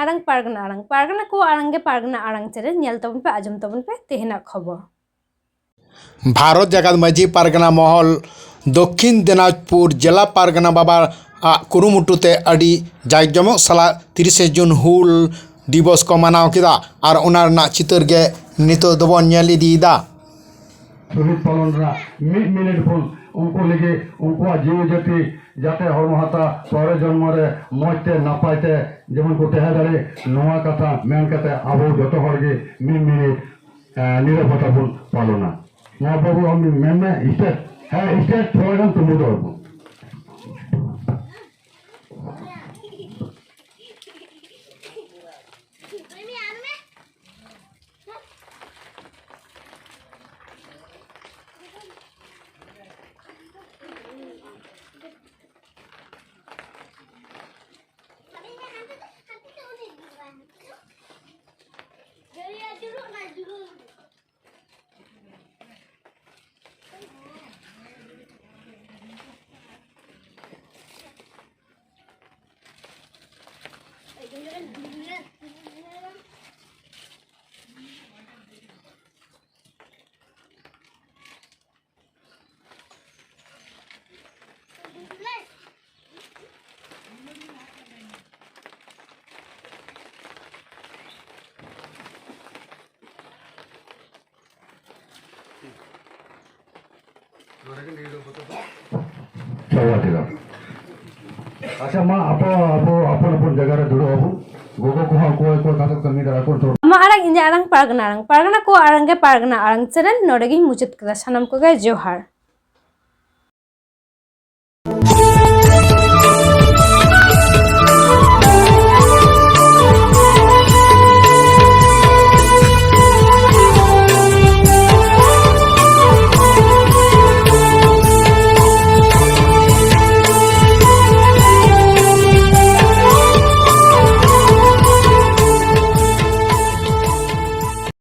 आड़ांग पारगना को आड़ांगे पारगना आड़ांग channel nail तबन पे आजम तबन पे तेहना खबर। भारत जागत माझी पारगना महल दक्षिण दिनाजपुर जिला पारगना बाबा कुरुमुटुते अड़ी जाकजमक साला 30 जून हुल दिवस को मनाव किदा और ओना रना चितर गे नितो दबन नेल इदीदा शहीद पालन मिनिट फुल उनको लगे उनको जीव जाति जाते हरमहाता परे जन्म रे मजते नापायते जेमन को तहे दाड़े नोआ कथा मेन कते आबो जतो हरगे मिनिट निरापत्ता बन पालना ना बाबू हम मेन में स्टेट है स्टेट थोड़ा तुम दो अच्छा माँ आप अपन जगह जुड़ो अब गोगो को हाँ कोई कागज कमी दरा को अमा आड़ांग इंजा आड़ांग पारगना को आड़ांगे पारगना आड़ांग चैनल नोडेगी मुचाद कदा सानाम को जोहार।